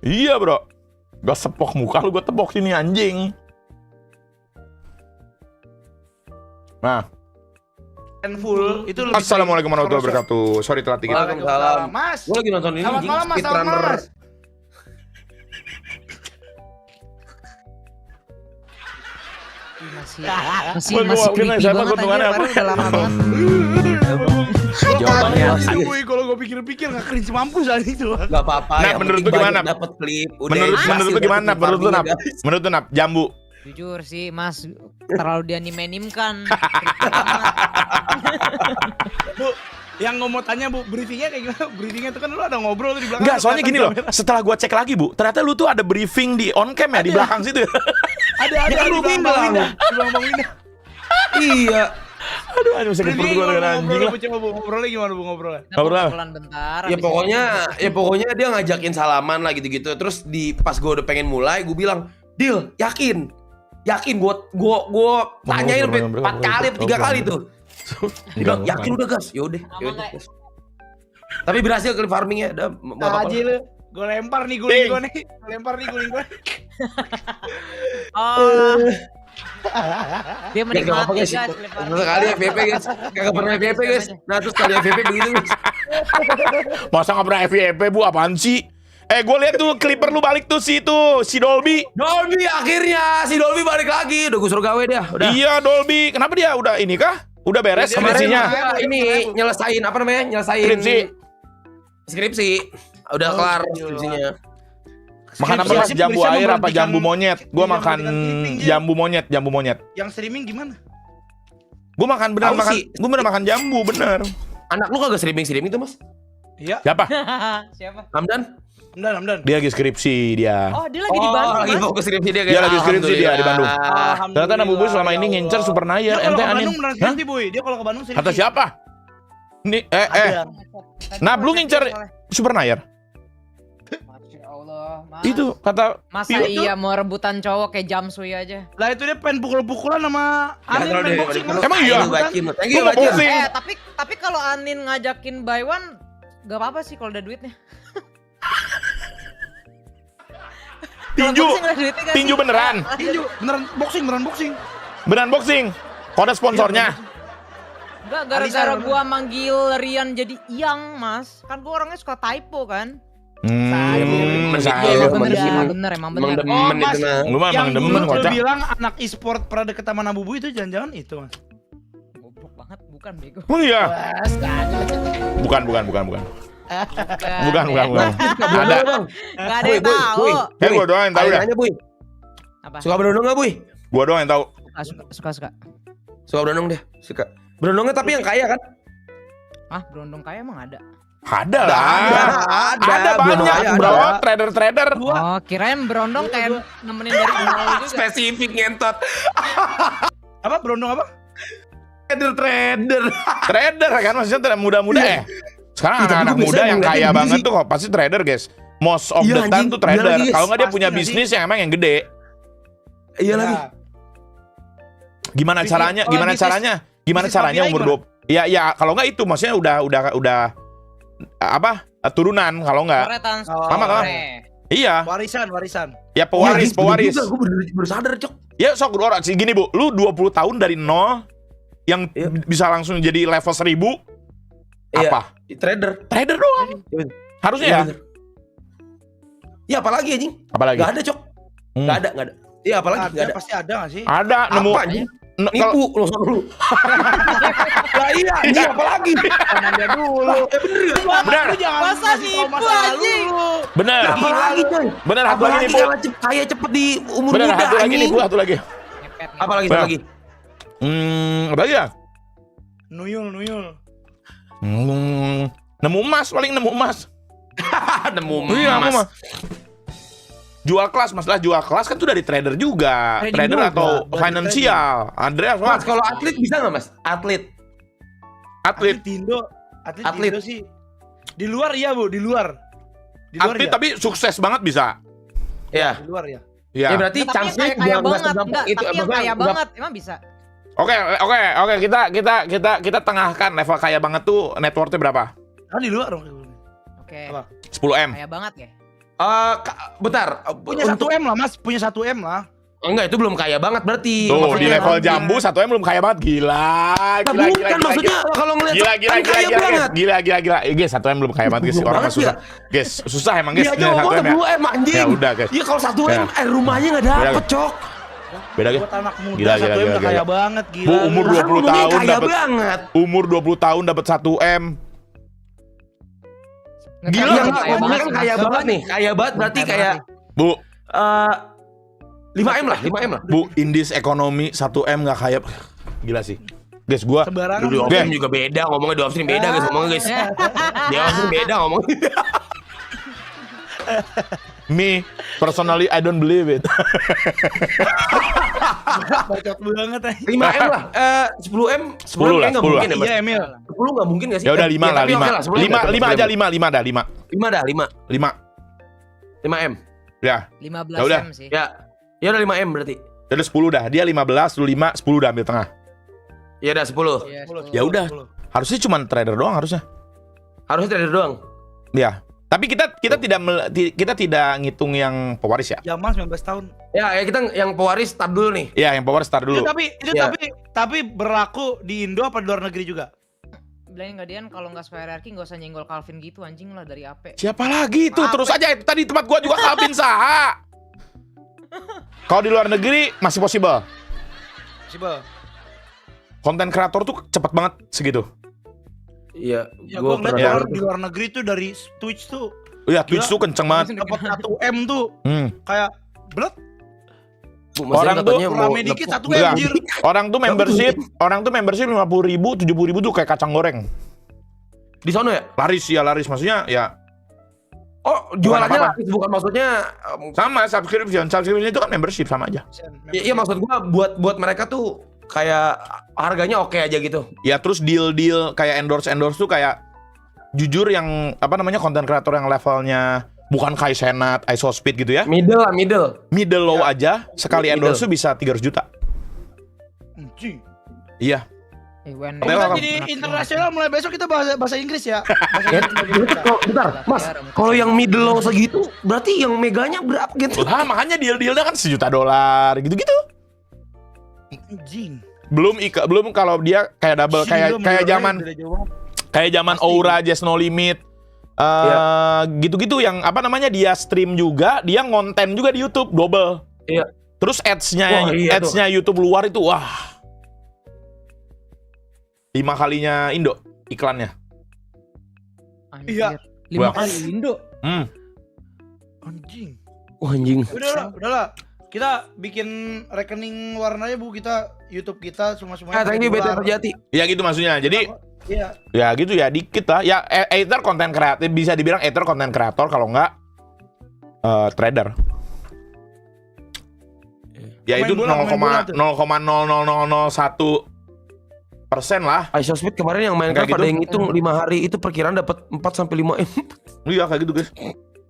Iya bro. Gue sepok muka lu, gue tepok sini anjing. Nah. Full itu lebih. Assalamualaikum warahmatullahi wabarakatuh. Sorry telat dikit. Waalaikumsalam. Mas. Gue lagi nonton ini. Selamat malam Mas. Selamat Mas. Masih creepy banget aja, padahal udah lama banget. Jawabannya. Aduh, kalau gue pikir-pikir nggak cringe mampus aja itu. Gak apa-apa. Nah, yang menurut penting lu gimana? banyak dapet klip. Menurut lu gimana? Menurut lu Nap? Menurut lu Nap? Jambu. Jujur sih Mas, terlalu dianime-animkan. Bu, yang mau tanya Bu, briefingnya kayak gimana? Briefingnya itu kan lu ada ngobrol tuh di belakang. Enggak, soalnya gini loh. Setelah gua cek lagi Bu, ternyata lu tuh ada briefing di on cam ya di belakang situ. Ada kan lu bilang. Di belakang Winda. Iya. Aduh, anjing sakit perut gua dengan anjing lah. Coba Bu, ngobrolnya gimana Bu ngobrolnya? Ngobrol. Bentar. Ya pokoknya dia ngajakin salaman lah gitu-gitu. Terus pas gue udah pengen mulai, gue bilang, "Deal, yakin gue tanyain 4 kali atau 3 kali tuh." Dia bilang, "Yakin udah gas." Yaudah. Gas. Tapi berhasil klip farmingnya. Udah mau apa? Aji lu. Gue lempar nih guling gue nih. Lempar nih guling gue. Oh. Dia Ya gak apa-apa menikmati guys. guys. Sekali FVP guys. Kagak pernah FVP guys. Nah terus kali FVP begitu guys. Masa nggak pernah FYP Bu, apaan sih? Gue lihat tuh clipper lu balik tuh si Dolby. Dolby akhirnya si Dolby balik lagi. Udah gue suruh gawe dia. Udah. Iya Dolby. Kenapa dia udah ini kah? Udah beres Kemarin skripsinya? ini nyelesain apa namanya? Nyelesain skripsi. Udah kelar skripsinya. Makan apa mas? Jambu air apa jambu monyet? Gua makan jambu monyet. Yang streaming gimana? Gua makan bener makan jambu bener. Anak lu kagak streaming tuh mas? Iya. Siapa? Siapa? Hamdan? Hamdan. Dia lagi skripsi dia. Oh, dia lagi di Bandung. Lagi Mas. fokus skripsi dia. Dia lagi skripsi dia di Bandung. Alhamdulillah. Ternyata Nabu Boy selama ini ngincer Super Dia Nair. kalau Ente ke anin. Bandung beneran skripsi Boy. Dia kalau ke Bandung skripsi. Kata siapa? Nih Nab lu ngincer Super Nair? Masya Allah. Mas. Itu kata Masa Pio. iya mau rebutan cowok kayak Jamsui aja? Lah itu dia pengen pukul-pukulan sama Anin main boxing. Emang iya? Thank Lu you, nggak Bacin. boxing? Tapi kalau Anin ngajakin buy one gak apa-apa sih kalau ada duitnya. Kalau Tinju. boxing ada duitnya nggak Tinju sih? beneran. Tinju beneran boxing. Beneran boxing. Kode sponsornya. Enggak, gara-gara gua manggil Rian jadi Iyang, Mas. Kan gua orangnya suka typo kan. Iya, Saya. Emang demen. bener, emang Emang bener. demen Mas. itu nah. Lu mah emang Yang dulu demen lu kocak. bilang anak e-sport pernah deket sama Nabubu itu jangan-jangan itu Mas. Goblok banget, bukan bego. Emang iya? Mas, Bukan. Bukan. Ada bang. Enggak ada yang tahu. Gua doang yang tahu ya. Nanya Buy. Apa? Suka berondong nggak Buy? Gua doang yang tahu. Suka. Suka berondong deh. Suka. Berondongnya tapi yang kaya kan? Ah, berondong kaya emang ada. Ada lah. Ada, banyak ada. bro. Trader. Oh, kirain berondong kayak nemenin dari nol juga. Spesifik ngentot. apa berondong apa? Trader. Trader kan maksudnya muda-muda ya. Sekarang Iya, tapi anak-anak gua muda biasanya yang ngeliatnya kaya gitu banget sih. tuh kok pasti trader guys. Most of Iya, the time anjing. tuh trader. Iya lagi, guys. Kalau nggak dia punya Pasti bisnis yang emang yang gede. Iya lagi. Gimana Bisnis- caranya? oh, Gimana bisnis- caranya? Gimana bisnis caranya mafia umur 20? Ya kalau nggak itu maksudnya udah apa? Turunan kalau nggak. Coretan Mama, sore. Iya. Warisan. Ya pewaris. Gue baru sadar cok. Ya sok orang sih gini Bu, lu 20 tahun dari nol yang Iya. bisa langsung jadi level 1000 Iya. apa? Trader. Trader doang. Iya, Harusnya Iya, ya. bener. Iya apalagi anjing? Apalagi? Gak ada cok. Gak ada. Iya apalagi Ada, gak ada. pasti ada nggak sih? Ada nemu. Apa anjing? Kalau- Nipu lo sono lu. Lah iya anjing apalagi? Kanan dia dulu. Benar. Lu jangan Masa ngasih tahu nipu, masa lalu anjing? lu. Bener. Apalagi coy? Bener satu lagi Apalagi nih Bu. kalah kaya cepet di umur Bener muda satu lagi nih anjing. Bu, satu lagi. Ngepet. Apalagi Bener. satu lagi? Apa lagi ya? Nuyul. Nemu emas paling nemu emas. Nemu Iya, emas. emas. Jual kelas, masalah jual kelas kan tuh dari trader juga. Trading Trader juga, atau berarti finansial. Andreas Mas Mas, kalau atlet bisa nggak mas? Atlet. atlet. Atlet Indo sih. Di luar iya Bu, di luar. Di luar Atlet ya? tapi sukses banget bisa. Ya. Di luar ya. Iya. Ya berarti Nggak, tapi yang chance-nya kaya nggak banget, segampang enggak, itu. tapi yang Maksudnya kaya nggak- banget emang bisa. Oke, kita tengahkan level kaya banget tuh net worth-nya berapa? Ah di luar dong. Oke. Apa? 10M. Kaya banget ya. Bentar. Punya 1M lah mas, punya 1M lah. Enggak, itu belum kaya banget berarti. Tuh, di Maksudnya- level jambu 1M belum kaya banget. Gila. Nah, bukan maksudnya kalau ngeliat Gila. Guys, 1M belum kaya banget guys. Goblok Orang banget susah. Guys, susah emang guys. Dia aja ngomong 1M ya. 2M anjing. Ya udah, guys. Iya kalau 1M Ya. rumahnya nggak dapet, Cok. Beda guys. Buat anak muda Gila, 1M udah gila. kaya banget gila. Bu, umur Lu. 20 Rumahnya tahun kaya dapet. banget. Umur 20 tahun dapat 1M. Gila, Kaya ngomongnya banget, kan Mas. kaya banget nih. Kaya banget berarti Kaya kayak Bu, 5M lah, 5M lah. Bu, indis ekonomi 1M nggak kaya. Gila sih. Guys, gua Sembarangan. Di Oke. Offstream juga beda, ngomongnya di Offstream beda guys, ngomongnya guys. Di Offstream beda ngomongnya. me personally I don't believe it. Bacot banget aja. 5M lah. 10M, 10 lah, 10 nggak 10 mungkin ya, Mas. Iya Emil. 10 nggak mungkin nggak sih? Ya udah 5 lah, tapi 5. oke lah, 10 5 ya, 5 aja 10. 5 dah, 5. 5 dah, 5. 5. 5M. Ya. 15 Ya udah. M sih. Ya udah 5M berarti. Ya udah 10 dah. Dia 15, lu 5, 10 dah ambil tengah. Ya udah 10. Iya, Ya udah. Harusnya cuma trader doang harusnya. Harusnya trader doang. Ya. Tapi kita tidak ngitung yang pewaris ya. Ya mas 19 tahun. Ya kita yang pewaris start dulu nih. Ya, yang pewaris start dulu. Ya. Tapi berlaku di Indo apa di luar negeri juga? Bilangin nggak Dian kalau nggak sesuai hierarki nggak usah nyenggol Calvin gitu anjing lah dari AP. Siapa lagi itu? Terus aja itu tadi tempat gua juga Calvin Saha. Kalau di luar negeri masih possible. Coba. Konten kreator tuh cepet banget segitu. Iya, Ya gua gua ngeliat pernah orang denger di tuh. luar negeri tuh dari Twitch tuh Iya, Twitch Gila. tuh kenceng banget. dapat 1M tuh kayak blot Bu, Mas Orang Ian tuh katanya mau rame dikit nepuk. 1M Enggak. anjir. Orang tuh membership 50.000, 70.000 tuh kayak kacang goreng. Di sono ya? Laris maksudnya ya Oh, jualannya apa-apa. laris, bukan maksudnya sama subscription itu kan membership sama aja. iya maksud gua buat mereka tuh kayak harganya oke aja gitu. Ya terus deal kayak endorse tuh kayak jujur yang apa namanya konten kreator yang levelnya bukan kayak Senat, Isospeed gitu ya. Middle lah, middle. Low aja sekali Middle. endorse tuh bisa 300 juta. Anjing. Iya. Wen. Oke, Kita welcome. jadi internasional mulai besok kita bahasa Inggris ya. Ya, bentar, Mas. Kalau yang middle low segitu, berarti yang meganya berapa gitu? Lah makanya dealnya kan $1 juta gitu-gitu. Anjing. Belum kalau dia kayak double kayak zaman Aura, Just No Limit. Gitu-gitu yang apa namanya dia stream juga, dia ngonten juga di YouTube double. Iya. Terus Wah, iya ads-nya YouTube luar itu wah. 5 kalinya Indo iklannya. Iya. 5 Wah. kali Indo. Anjing. Wah, anjing. Udahlah. Kita bikin rekening luar aja Bu, kita YouTube kita semuanya. Thank you BT Terjati. Ya gitu maksudnya. Jadi Iya. ya gitu ya dikit lah. Ya Ether konten kreatif bisa dibilang Ether konten kreator kalau enggak trader. Ya itu Pemain bola tuh. 0,00001% lah. Isospeed kemarin yang Minecraft Kayak gitu. ada yang hitung 5 hari itu perkiraan dapat 4 sampai 5 M. Iya kayak gitu guys.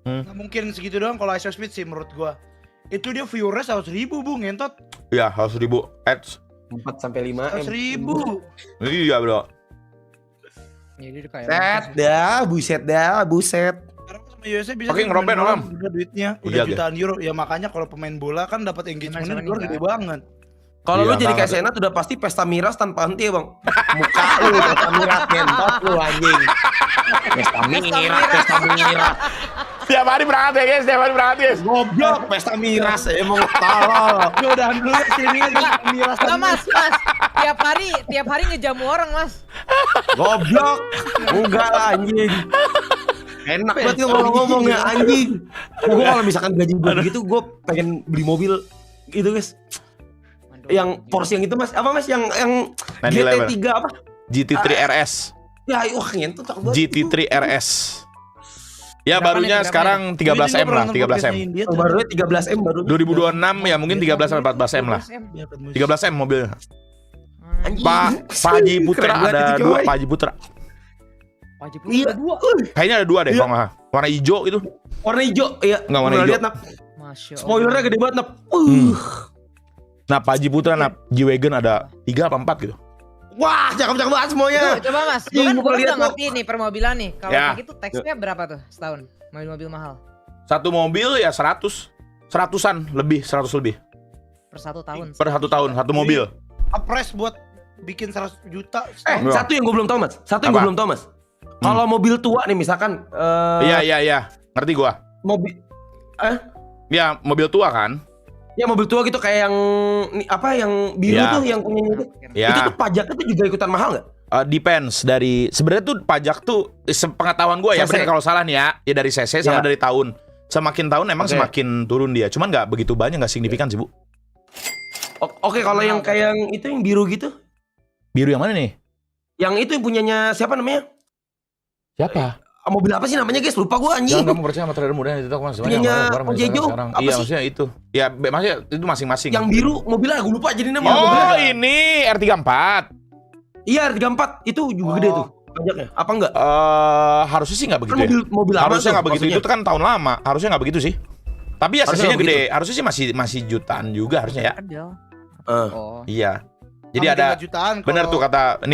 Nggak mungkin segitu doang kalau Isospeed sih menurut gua. Itu dia viewersnya 100.000 Bu, ngentot. Iya 100.000 ads. 4 sampai 5 M. 100.000. Iya bro. Jadi dia kayak Buset dah, buset. Sekarang sama USA bisa Oke, kan ngeroben, main bola, Om. udah duitnya Udah, udah jutaan euro. Ya makanya kalau pemain bola kan dapat engagementnya di luar gede banget. Kalau Iya, lu jadi kayak banget. Senat udah pasti pesta miras tanpa henti ya, Bang. Muka lu pesta miras ngentot lu anjing. Pesta miras. Setiap hari berangkat ya guys, setiap hari berangkat guys. Goblok, pesta miras emang tolol. Gue udahan dulu ya streamingnya di miras. Enggak mas, tiap hari ngejamu orang mas. Goblok. Enggak lah anjing. Enak banget ya ngomong-ngomong ya anjing. Gue kalau misalkan gaji gue begitu, gue pengen beli mobil gitu guys. Yang Porsche yang itu mas, apa mas yang 911. GT3 apa? GT3 RS. Ya wah ngentot cakep banget. GT3 RS. Ya Berapa barunya nih, sekarang 13M lah, 13M. Oh, barunya 13M baru. 2026 ya mungkin 13 sampai 14M lah. 13M mobilnya. Pak Haji Putra Keren banget ada itu, 2 coy. Pak Haji Putra. Wajib Iya. dua. Kayaknya ada 2 deh Iya. kalau nggak salah. Warna hijau gitu. Warna hijau, iya. Nggak, warna Gua hijau. lihat, Nap. Masya Allah. Spoilernya gede banget, Nap. Nah Pak Haji Putra, nah G-Wagon ada 3 apa 4 gitu. Wah, cakep-cakep banget semuanya. Tuh, coba mas, Ih, gua kan gua lihat udah ngerti nih permobilan nih. Kalau Ya. kayak gitu teksnya berapa tuh setahun? Mobil-mobil mahal. Satu mobil ya 100-an lebih, 100 lebih. Per 1 tahun. Per 1 tahun, satu mobil. Apres buat bikin 100 juta. Satu yang gue belum tahu mas. Kalau mobil tua nih misalkan. Iya. Ngerti gua. Mobil. Ya, mobil tua kan? Ya mobil tua gitu kayak yang yang biru Ya. tuh yang punya itu. Ya. Itu tuh pajaknya tuh juga ikutan mahal nggak? Depends dari sebenarnya tuh pajak tuh sepengetahuan gua ya, CC. bener kalau salah nih ya dari CC sama Ya. dari tahun. Semakin tahun emang Oke. semakin turun dia. Cuman nggak begitu banyak, nggak signifikan sih, Bu. Oke, kalau yang kayak yang itu yang biru gitu. Biru yang mana nih? Yang itu yang punyanya siapa namanya? Siapa? Mobil apa sih namanya guys? Lupa gue anjing. Jangan kamu percaya sama trader muda itu aku masih Punyanya Om Jejo, apa Iya, sih? maksudnya itu. Ya, maksudnya itu masing-masing. Yang biru mobilnya gue lupa jadi nama Oh, mobilnya. ini R34. Iya, R34 itu juga gede tuh pajaknya. Apa enggak? Harusnya sih nggak begitu Kan ya. mobil aman Harusnya tuh, nggak begitu. maksudnya. Itu kan tahun lama. Harusnya nggak begitu sih. Tapi ya Harusnya CC-nya nggak gede. Harusnya sih masih jutaan juga harusnya ya. Ada. Eh. Oh. Iya. Jadi Sampai ada 3 jutaan benar kalau- tuh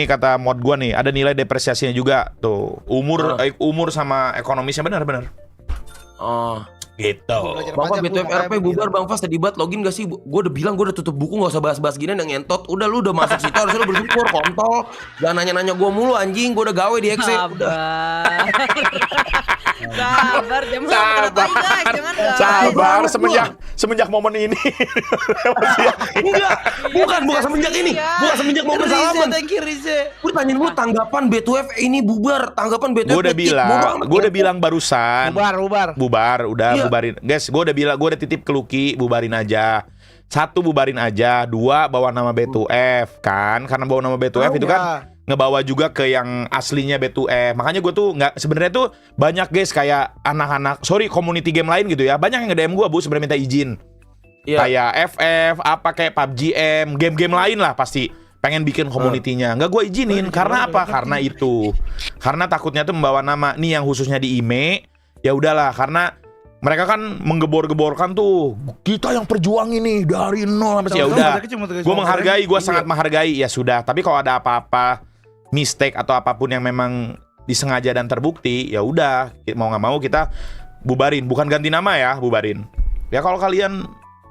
kata mod gua nih, ada nilai depresiasinya juga tuh. Umur sama ekonomisnya benar. Oh. Gitu. Belajar Bang Fas pajak, BTW gua makanya RP bubar bilang. Bang Fas tadi buat login gak sih? Gue udah bilang gue udah tutup buku gak usah bahas-bahas gini yang ngentot. Udah lu udah masuk situ harusnya lu bersyukur kontol. Jangan nanya-nanya gue mulu anjing. Gue udah gawe di Excel. Udah. Sabar, jangan guys, jangan guys. Sabar Banget semenjak momen ini. Enggak. Bukan semenjak ini. Iya. Bukan semenjak momen Rize, salaman. thank you Rize. Gue tanyain lu tanggapan B2F ini bubar. Tanggapan B2F. Gue udah bilang barusan. Bubar. Udah Iya. bubarin. Guys, gue udah titip ke Lucky, bubarin aja. 1, bubarin aja. 2, bawa nama B2F kan. Karena bawa nama B2F itu kan ngebawa juga ke yang aslinya B2F. Makanya gue tuh nggak, sebenarnya tuh banyak guys kayak anak-anak, community game lain gitu ya. Banyak yang nge-DM gue, Bu, sebenarnya minta izin. Iya. Kayak FF, apa kayak PUBG M, game-game lain lah pasti pengen bikin community-nya. Nggak gue izinin. Karena apa? Karena itu. Karena takutnya tuh membawa nama nih yang khususnya di IME. Ya udahlah, karena mereka kan menggebor-geborkan tuh kita yang perjuang ini dari nol sampai ya udah. Gue menghargai, gue sangat menghargai. Ya sudah. Tapi kalau ada apa-apa mistake atau apapun yang memang disengaja dan terbukti, ya udah, mau nggak mau kita bubarin. Bukan ganti nama ya, bubarin. Ya kalau kalian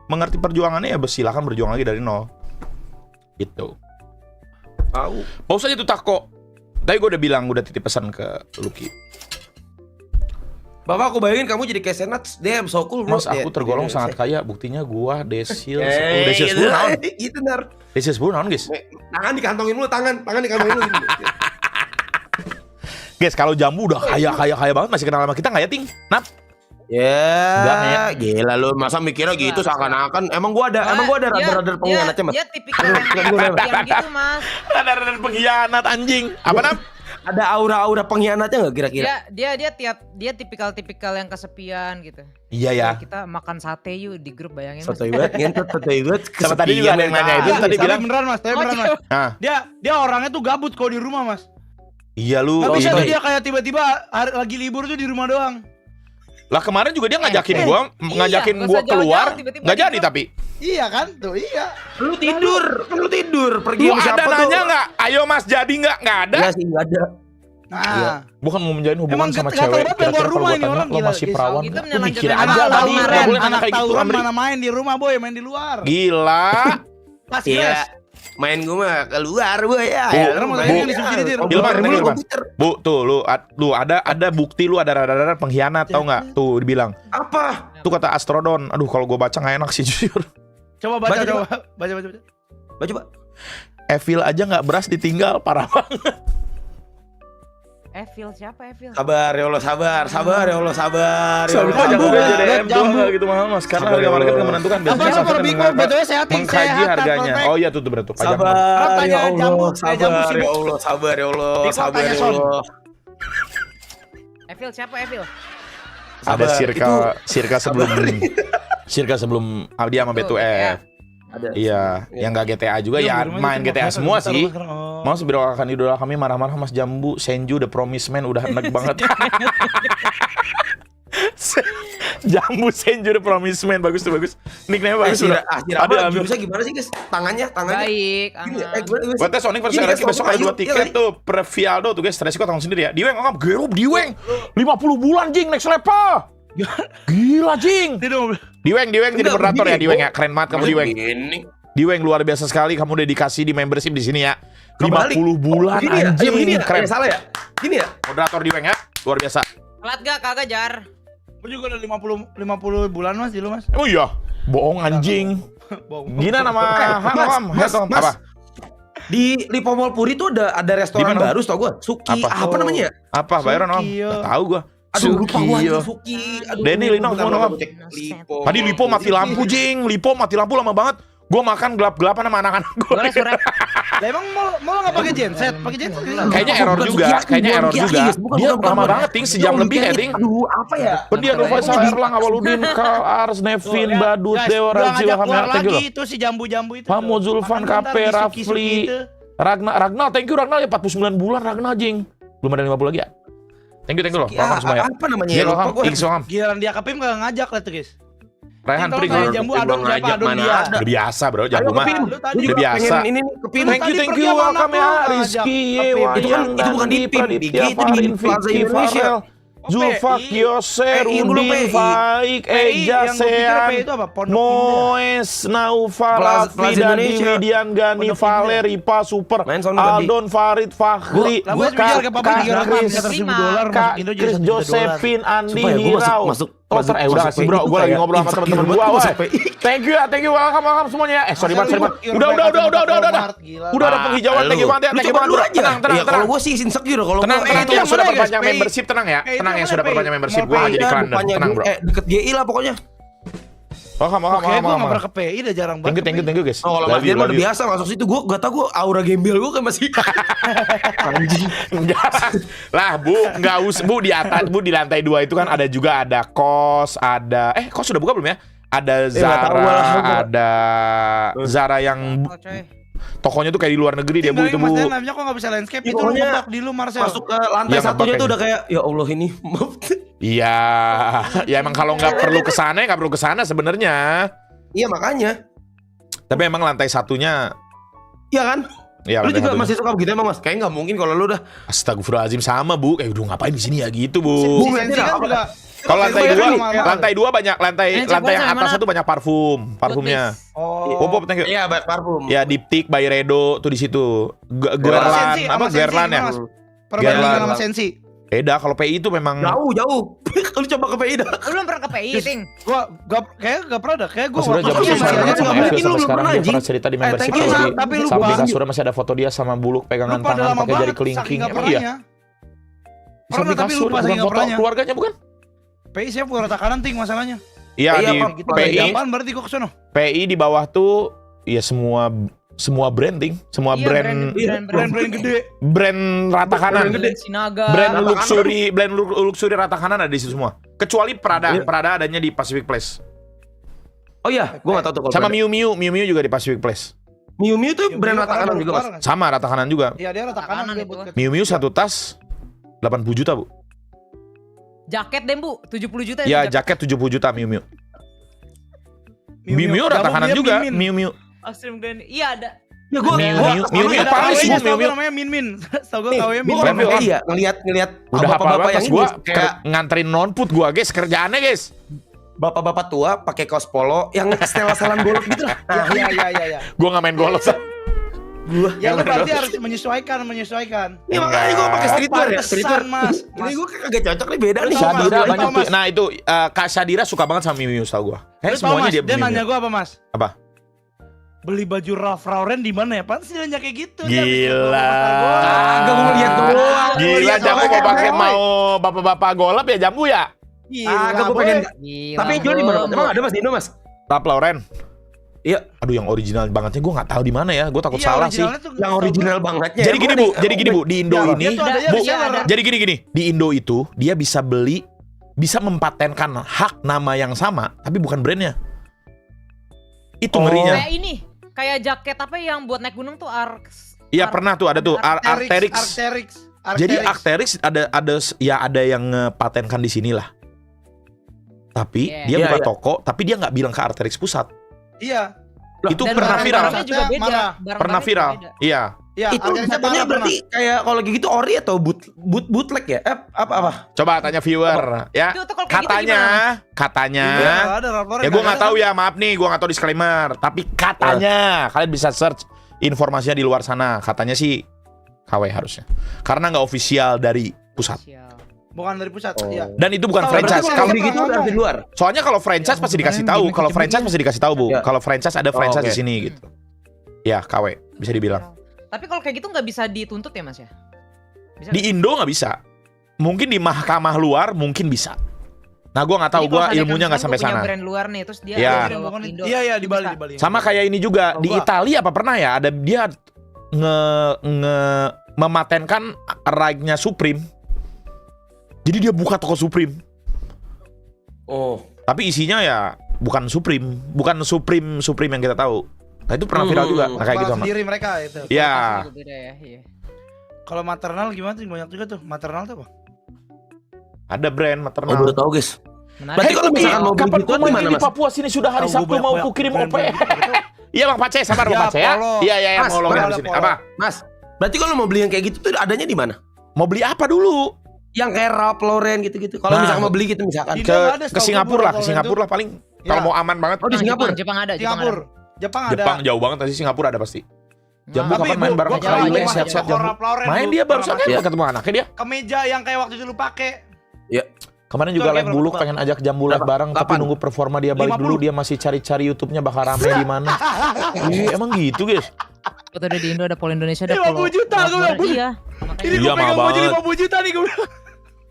mengerti perjuangannya ya silakan berjuang lagi dari nol. Gitu. Tahu. Pause aja tuh Tako. Tadi gue udah bilang, udah titip pesan ke Lucky. Bapak aku bayangin kamu jadi kayak Senat. Damn so cool bro. Mas, aku tergolong Iya, sangat kaya. Buktinya gua Desil. gitu. Desil 10 naon? Gitu nar. Desil 10 naon, guys? Tangan dikantongin lu, tangan dikantongin lu. Guys, kalau Jambu udah kaya banget, masih kenal sama kita nggak ya, Ting? Nap? Enggak, Ya, gila lu masa mikirnya gitu seakan-akan emang gua ada radar pengkhianatnya mas. Dia tipikal yang gitu, Mas. Ada pengkhianat anjing. Apa, Nap? Ada aura-aura pengkhianatnya nggak kira-kira? Dia tipikal yang kesepian gitu. Iya ya. Kita makan sate yuk di grup, bayangin Mas. Sotoy banget, ngentot sotoy banget. Sama tadi juga ada yang nanya itu, tadi Tapi bilang. beneran mas. Nah, Dia orangnya tuh gabut kalau di rumah mas. iya lu. Gak bisa ini. tuh dia kayak tiba-tiba lagi libur tuh di rumah doang. Lah kemarin juga dia ngajakin gua, nggak gua usah keluar, jauh-jauh, tiba-tiba nggak di jadi grup. tapi. Iya kan tuh iya. Lu tidur, pergi Lu sama ada siapa tuh? nanya nggak? Ayo Mas, jadi nggak? Nggak ada. Iya sih nggak ada. Nah, Bukan mau menjalin hubungan Emang sama nggak tahu cewek. banget yang Kira-kira keluar kalau rumah gua ini tanya, orang, lo gila. masih perawan Gitu nggak? Lu menyelanjutkan mikir anak aja anak tadi. Nggak boleh nanya anak kayak gitu, tawuran Amri. mana main di rumah boy, main di luar. Gila. Pas Iya. Main gue mah keluar boy ya. Bu, Sekarang mau tanya yang disubsidi dir. Ilman, Ngobrol Ilman. komputer. Bu, tuh lu ada bukti lu ada radar pengkhianat tau nggak? Tuh dibilang. Apa? Tuh kata Astrodon. Aduh kalau gue baca nggak enak sih jujur. Coba baca. Baca, Pak. Evil aja nggak beras ditinggal, parah banget. Evil siapa Evil? Sabar ya Allah, sabar ya Allah, sabar. Ya Sampai Allah. jangan Jambu, aja DM jambu. doang gitu mahal Mas. Karena Sabar, harga ya market Allah. nggak menentukan. Apa Biasanya apa sampai per bingung, betul sehat mengkaji harganya. Oh iya tuh berarti pajak. Sabar ya Tanya jambu, Allah, kayak jambu sabar sibuk. ya Allah, sabar ya Allah, Di sabar kotanya, ya Son. Allah. Evil siapa Evil? Ada Sabar, circa sebelum dia sama B2F. Ada. Iya, yang nggak GTA juga ya main GTA semua sih. Mas akan idola kami marah-marah Mas Jambu, Senju, The Promise Man udah enak banget. Jambu, Senju, The Promise Man bagus tuh bagus. Nickname bagus udah. Ada jurusnya gimana sih guys? Tangannya. Baik, Gini ya, aman. gue Buat tes Sonic versi Ini RSQ guys, besok ada 2 Iya, tiket iya. tuh Previaldo tuh guys, resiko tanggung sendiri ya. Diweng ngomong Gerup Diweng 50 bulan jing next level. Gila, Jing. Diweng jadi Enggak, moderator ya, begini, Diweng ya. Keren banget kamu, Diweng. Ini. Diweng luar biasa sekali, kamu dedikasi di membership di sini ya. Kebalik. 50 bulan Gini ya? anjing. Begini ya? Keren. Salah ya? Gini ya? Moderator Diweng ya, luar biasa. Telat gak kagak Jar? Gue juga udah 50 bulan Mas di lu Mas. Oh iya, bohong anjing. Bohong. Gina nama Mas, apa? Di Lipo Mall Puri tuh ada restoran Di mana? baru tau gue. Suki, Apa? apa namanya ya? Apa bayaran Om? Sukio. Nggak tahu gua. Aduh, lupa gue Sukio. Suki. Aduh, Denny, Lino, bentar, mau bentar, Om? gua cek. Lipo. Tadi Lipo mati lampu, Jing. Lipo mati lampu lama banget. Gua makan gelap-gelapan sama anak-anak gua. Boleh surat. Lah emang mau nggak pakai genset? Pakai genset kan? Kayaknya error Bukan juga, Sukiaki, kayaknya bukan error Sukiaki, juga. bukan, Dia bukan, lama bukan. banget, Ting, sejam lebih ya, Ting. Aduh, apa ya? Pendian Nova Erlang Awaludin, Karl Ars, Nevin, Badut, Guys, Dewa, udah Rajiwa, ngajak keluar Kamera, thank you lagi loh. itu si jambu-jambu itu. Pamo, tuh. Zulfan, Makan bentar Kape, di Rafli. Suki-Suki itu. Ragnal, thank you Ragnal ya 49 bulan Ragnal, Jing. Belum ada 50 lagi ya? Thank you loh. Welcome semua ya. Apa namanya? Iya, Lupa welcome. gua. X welcome. Giliran dia ke PIM kagak ngajak lah tuh guys. Raihan Kalau Pring. kayak jambu adon siapa? ngajak Adon mana dia. ada. Udah biasa bro, Ayo jago ke mah. PIM. Lu tadi Gua juga udah biasa. pengen ini nih, ke PIM. Thank you pergi sama welcome anak ya lu, Rizky, ngajak. Itu kan- itu bukan di PIM, Praditya, Bigi, itu di Farin, Plaza Vicky, Indonesia. Farel, Zulfak, PI. Yose, PI, gua lupa Rudin, PI. Faik, PI, Eja, yang gua pikir Sean, PI itu apa? Pondok Moes, Naufal, Plaza Raffi, Dadi, Indonesia. Widian, Gani, Pondok Vale, Ripa, Super, Main sono, Badi. Aldon, Farid, Fahri, Lah gue mikir ke papa Kak 300 Chris, $100.000 Kak masuk Indo jadi Chris, $1 juta. Josephine, Andi, Sumpah ya, gua Hirau. masuk Toaster, udah masuk kasih bro, PI gue lagi kayak ngobrol sama insecure temen-temen banget gue, gua woy. masuk PI. Thank you, welcome semuanya. Sorry banget. Udah. Udah ada penghijauan, thank you banget ya, Lu thank you coba banget. dulu Bro. aja. Tenang. Iya, kalau gue sih insecure kalau Tenang, gua- tenang itu yang yang sudah mana, guys? perpanjang PI. membership, tenang ya. PI itu Tenang yang mana, sudah PI? perpanjang membership, Mau gue PI jadi Iya, keren. depannya Tenang bro. deket GI lah pokoknya. Welcome. Oke, gue nggak pernah ke PI, udah jarang banget. Thank you guys. Oh, kalau Mas Dian mah udah biasa masuk situ, gue gak tau gue aura gembel gue kan masih anjing. Enggak lah Bu, enggak usah Bu, di atas Bu, di lantai 2 itu kan ada juga ada kos, ada kos sudah buka belum ya? Ada nggak tahu lah, gua. ada Zara yang Oh, coy. tokonya tuh kayak di luar negeri dia Bu itu Bu. Mas namanya kok nggak bisa landscape? Iya, Itu lu pokoknya ngebak di lu Marcel. Masuk ke lantai Iya, satunya ngebak tuh aja. udah kayak ya Allah ini maaf. Iya, ya emang kalau nggak perlu kesana nggak perlu kesana sebenarnya. Iya makanya. Tapi emang lantai satunya, Iya kan? ya Lu lantai juga satunya. masih suka begitu emang Mas? Kayaknya nggak mungkin kalau lu udah Astagfirullahaladzim sama Bu, kayak udah ngapain di sini ya gitu Bu. Si Sensi kan juga. Kalau lantai Kayak 2, gini, lantai 2 banyak lantai Sensi lantai yang gua atas sama itu banyak parfumnya. Oh. Pop, thank you. iya parfum. Ya Diptyque by Redo tuh di situ. Guerlain Sensi, apa sama Sensi Guerlain ya? gimana, Mas? Perbandingan Guerlain. sama Sensi. Beda kalau PI itu memang Jauh. Lu coba ke PI dah. Lu belum pernah ke PI, Ting? Kayak gak pernah dah. Kayak gue Kasura jago Iya, susah makanya banget nggak sama mungkin FQ lu sampai belum sekarang pernah, dia anjing. pernah cerita di membership thank you, kalau Sam. di Tapi lu samping banyak. Kasura masih ada foto dia sama Buluk pegangan Lu pada tangan lama pakai jari banget, saking kelingking. gak Emang iya? pernahnya. Samping Pernah tapi Kasura lupa bukan saking gak foto pernahnya. keluarganya bukan? PI saya punya rata kanan ting masalahnya. Iya Iya, di Pak, gitu. PI Apaan berarti gue kesono? PI di bawah tuh ya semua branding, semua Iya, Brand-brand gede. brand rata kanan. Brand gede. Sinaga. Brand Rata luxury rata kanan ada di situ semua. Kecuali Prada, Iya. Prada adanya di Pacific Place. Oh iya, gue gak tau tuh kalau Sama brand. Miu Miu juga di Pacific Place. Miu tuh brand rata kanan juga Mas. Sama rata kanan juga. Iya dia rata kanan Kanan dia itu. buat Miu satu tas 80 juta, Bu. Jaket deh, Bu. 70 juta Ya, itu jaket 70 juta Miu Miu. Miu rata kanan juga, Miu. Astrim Glenn. Iya ada. Ya gue Miu Paris, Bu, Miu Miu. namanya Min. Tahu gue KW Min. Gue kalau Review, PI ya ngeliat Udah hafal bapak-bapak banget yang pas gua ini kayak nganterin nonput gua, guys, kerjaannya, guys. bapak-bapak tua pakai kaos polo yang setelan golf gitu lah. Nah, Iya. Gua nggak main golf. gua Ya lu berarti harus menyesuaikan. ya makanya gue pakai streetwear ya, streetwear. Pantesan, Mas. Ini gue kagak cocok nih, beda nih. Shadira Mas, banyak Mas. tuh. Nah, itu Kak Shadira suka banget sama Miu tau gua. Lu tau Semuanya Mas, dia dia Miu nanya Miu. gue apa Mas? Apa? Beli baju Ralph Lauren di mana ya? Pan sih nanya kayak gitu. Dia Gila. Kagak mau lihat doang. Gila, Jambu mau pakai mau bapak-bapak golap ya, Jambu ya? Kagak gue pengen. Gila, Tapi yang jual di mana? Mas? Emang ada Mas di Indo Mas? Ralph Lauren. Iya. Aduh, yang original bangetnya gue nggak tahu di mana ya. Gue takut salah sih. Yang original bangetnya. Jadi gini, Bu. Jadi gini, Bu. Di Indo Ya, ini, Bu. jadi gini. Di Indo itu dia bisa beli, bisa mempatenkan hak nama yang sama, tapi bukan brandnya. Itu ngerinya. Kayak ini. Kayak jaket apa yang buat naik gunung tuh Iya pernah tuh ada tuh Arc'teryx. Jadi Arc'teryx ada yang ngepatenkan di sini lah. Tapi Yeah. dia Iya, buka iya. toko, tapi dia nggak bilang ke Arc'teryx pusat. Iya. Itu Dan pernah viral. barang-barangnya juga beda. Marah. Pernah Barang-barangnya viral. juga beda. Iya. Ya, Itu harga riset jatuhnya parah berarti kayak kalau gitu ori atau bootleg ya? Apa? Coba tanya viewer ya. Itu kalau kayak gitu Katanya Iya, ada Ralph Lauren, ya gue nggak nggak ada tahu kan? ya, maaf nih gue nggak tahu disclaimer, tapi katanya kalian bisa search informasinya di luar sana, katanya sih KW harusnya karena nggak official dari pusat, Bukan dari pusat. Iya. dan itu bukan Oh, franchise. berarti Kalau Kalau gitu udah di luar. soalnya kalau franchise pasti dikasih tahu, kalau franchise pasti dikasih tahu bu, Ya. kalau franchise ada franchise di oke. sini gitu. Ya KW bisa dibilang. Tapi kalau kayak gitu nggak bisa dituntut ya mas ya? Bisa Di Indo nggak bisa, mungkin di mahkamah luar mungkin bisa. Nah gue nggak tahu, Jadi gue kalau seandainya ilmunya nggak misalkan sampai gua punya sana. brand luar nih, terus dia Iya. ada bawa ke Indo. Iya, di itu Bali, bisa. di Bali. Sama kayak ini juga Oh, di gua. Italia apa pernah ya ada dia mematenkan right-nya Supreme. Jadi dia buka toko Supreme. Oh. Tapi isinya ya bukan Supreme yang kita tahu. Nah itu pernah viral juga, nah, kayak gitu sama. sendiri mereka itu. Ya, Itu beda ya, iya. Kalau maternal gimana tuh? Banyak juga tuh. Maternal tuh apa? ada brand Oh, maternal. baru tahu guys. Menarik. Berarti kalau misalkan mau beli kapan gituan kau main di mana, di Mas? Papua sini sudah hari Tahu Sabtu gua mau banyak ku kirim OP. brand-brand. Iya Bang Pace, sabar Bang Ya, Pace ya. Polo. Iya Mas, mau login ada di sini. Polo. Apa? Mas, berarti kalau mau beli yang kayak gitu tuh adanya di mana? Mau beli apa dulu? Yang kayak Ralph Lauren gitu-gitu. Kalau Nah. misalkan mau beli gitu misalkan. Di- Ke Indo ada, ke setahu Singapura lah, gua ke Singapura lah paling. Ya. Kalau mau aman banget. Oh, di Singapura. Jepang ada, Singapura. Jepang ada. Jepang jauh banget nanti, Singapura ada pasti. Jambu Tapi kapan main bareng gua sama pernah Kyle, main sehat-sehat toko Jambu. Ralph Lauren, Main Bu. dia barusan Pernah kan Iya. ketemu anaknya dia. Kemeja yang kayak waktu itu lu pakai. Ya. Kemarin juga Itu live kayak buluk berapa? pengen ajak Jambu live Berapa? bareng, tapi Kapan? nunggu performa dia balik 50. dulu, dia masih cari-cari YouTube-nya bakal rame di mana. Ih, emang gitu, guys. Betul, ada di Indo ada Polo Indonesia, ada 50 Polo. juta, Ralph gua Lauren. bilang. Iya. Ini Makanya Iya, gue mahal pegang baju banget. 50 juta nih gue bilang.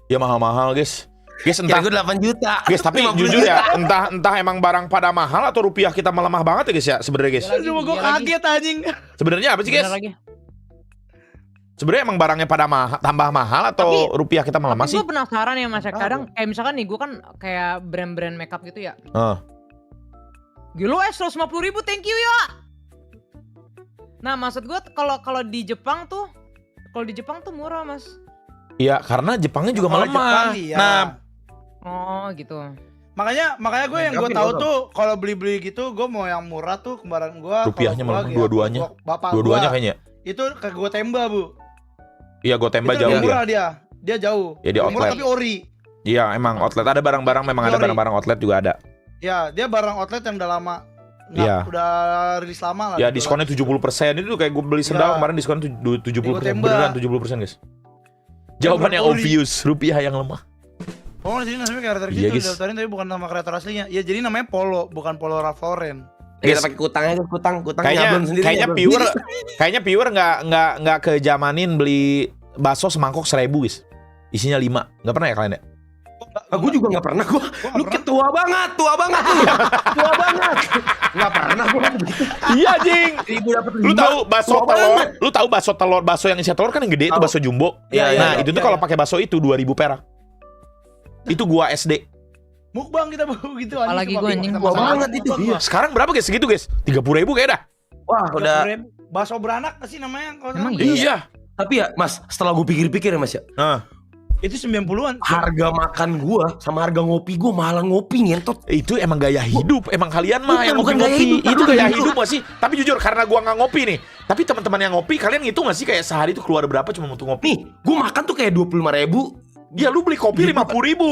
Ya mahal-mahal, guys. Guys, Kira entah gue 8 juta. guys, tapi 50 jujur juta. ya, entah emang barang pada mahal atau rupiah kita melemah banget ya, guys ya, sebenarnya guys. Lagi, Cuma gue iya lagi. kaget anjing. Sebenarnya apa sih, guys? bener lagi. Sebenarnya emang barangnya pada tambah mahal atau Tapi- rupiah kita melemah Tapi sih? gue penasaran ya mas, Tahu. kadang kayak misalkan nih gue kan kayak brand-brand makeup gitu ya. Heeh. Gila 150.000, thank you ya. Nah maksud gue kalau di Jepang tuh murah mas. Iya, karena Jepangnya juga Kalau melemah. Jepang, iya. Nah, Oh gitu. makanya gue yang gue Tapi tahu lo tuh kalau beli gitu gue mau yang murah tuh kembaran gue. Rupiahnya kalau gua melemah, lagi dua-duanya. Bapak dua-duanya gua, kayaknya. itu ke gue tembak bu. Iya, gue tembak Itu jauh lebih dia. murah dia jauh. Ya, dia Murah outlet. tapi ori. Iya, emang outlet ada barang-barang, memang ada Sorry. barang-barang outlet juga ada. Ya dia barang outlet yang udah lama. Iya. Udah rilis lama lah. Ya gitu diskonnya 70%, itu kayak gue beli sendal Iya. kemarin diskonnya 70%, tembak. beneran 70% guys. Jawaban yang Ori. obvious, rupiah yang lemah. Oh di sini namanya kreator Iya, gitu guys. daftarin tapi bukan nama kreator aslinya. Ya jadi namanya Polo, bukan Polo Ralph Lauren. Kita pakai kutangnya, kutang nyablon sendiri. Kayaknya pure nggak kejamanin beli bakso semangkok 1.000 guys. Isinya 5. Nggak pernah ya kalian ya? Aku juga nggak pernah gua. nggak Lu pernah. tua banget lu. Tua banget. Nggak pernah gua begitu. Iya jing. 1.000 dapat 5. Lu tahu bakso Tua telur? banget. Lu tahu bakso yang isi telur kan yang gede itu Tahu. bakso jumbo. Iya, Nah, iya, itu tuh iya, kalau iya. pakai bakso itu 2.000 perak. Itu gua SD. Mukbang kita bu gitu anjing. Apalagi cuma gua bingung anjing, sama tua sama banget itu. mukbang Iya, gua. sekarang berapa guys? Segitu guys. 30.000 kayak dah. Wah, udah. 30.000. Bakso beranak sih namanya kalau Emang sekarang. Iya. Tapi ya, Mas, setelah gue pikir-pikir ya, Mas ya. Nah, Itu 90-an. Harga makan gua sama harga ngopi gua malah ngopi ngentot. itu emang gaya hidup. Emang kalian mah Bukan, yang bukan gaya ngopi-ngopi. hidup, Itu bukan gaya gaya hidup gak sih? Tapi jujur karena gua nggak ngopi nih. Tapi teman-teman yang ngopi, kalian ngitung gak sih kayak sehari tuh keluar berapa cuma untuk ngopi? Nih, gua makan tuh kayak 25.000. Ya lu beli kopi 50.000.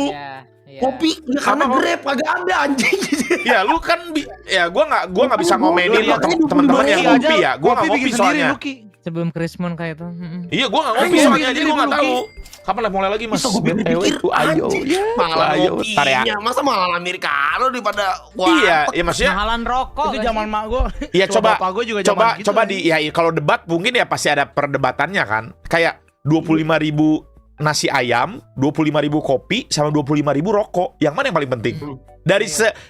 Iya. Iya. Kopi ya karena Apa, Grab kagak ada anjing. Ya lu kan ya gua nggak bisa ngomenin Iya, teman-teman yang iya, ngopi ya. Gua nggak ngopi bikin sendiri, soalnya. Lucky. Sebelum Krismon kayak itu. Iya, gua nggak ngopi Iya, soalnya bikin jadi sendiri gua nggak dulu, tahu. Kapan lah mulai lagi Mas? Masa gue pikir-pikir ayo. Ya, malah ayo. Ntar ya. ngopinya. Masa malah Americano daripada Iya, ya maksudnya Mahalan rokok. Itu gak zaman sih? mak gua. iya Tua coba bapak gua juga zaman gitu, coba anjing. di ya kalau debat mungkin ya pasti ada perdebatannya kan. Kayak 25.000 nasi ayam, 25.000 kopi, sama 25.000 rokok. Yang mana yang paling penting?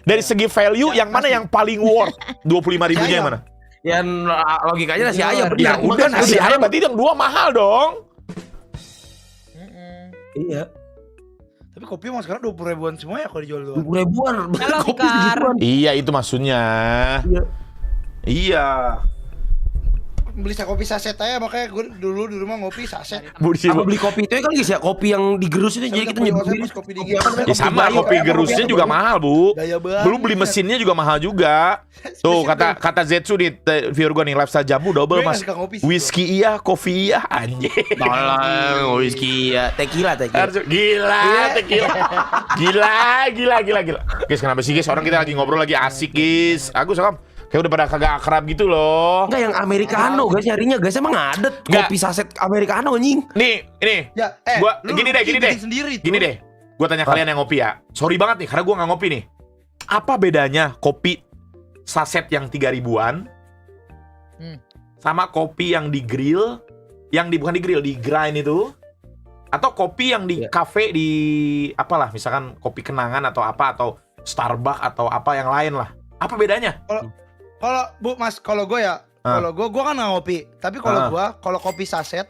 Dari segi value, yang mana yang paling worth? 25.000-nya yang mana? ya logikanya nasi ayam Ya bener. udah Makan nasi ayam berarti yang dua mahal dong. Iya. Tapi kopi emang sekarang 20 ribuan semua ya kalau dijual doang. 20 ribuan. Kalau Kopi Kar. segituan. Iya itu maksudnya. Iya. Iya. beli kopi saset aja, makanya gue dulu di rumah ngopi saset. Sama beli kopi itu kan guys ya, kopi yang digerus itu, jadi kita nyebutin kopi dingin. Ya sama, kopi gerusnya juga mahal, Bu. Gaya banget. Belum beli mesinnya juga mahal juga. Tuh kata Zetsu di viewer gue nih, lifestyle jambu double Gue mas. nggak suka ngopi sih, Whisky iya, kopi iya, anjing. Tolong, whisky ya, tequila. Gila, gila. Guys, kenapa sih guys? Orang kita lagi ngobrol lagi asik guys. Aku sama kayak udah pada kagak akrab gitu loh. Enggak yang americano guys, nyarinya guys, emang ada kopi saset americano anjing. Nih, ini. Ya, Gua gini deh. Sendiri, Gini deh. Gua tanya kalian yang ngopi ya. Sorry banget nih karena gua nggak ngopi nih. Apa bedanya kopi saset yang 3.000-an sama kopi yang di grill, bukan di grill, di grind itu? Atau kopi yang di cafe di apalah, misalkan kopi kenangan atau apa, atau Starbucks atau apa yang lain lah. Apa bedanya? Kalau gue ya, kalau gue kan nggak ngopi. Tapi kalau kopi saset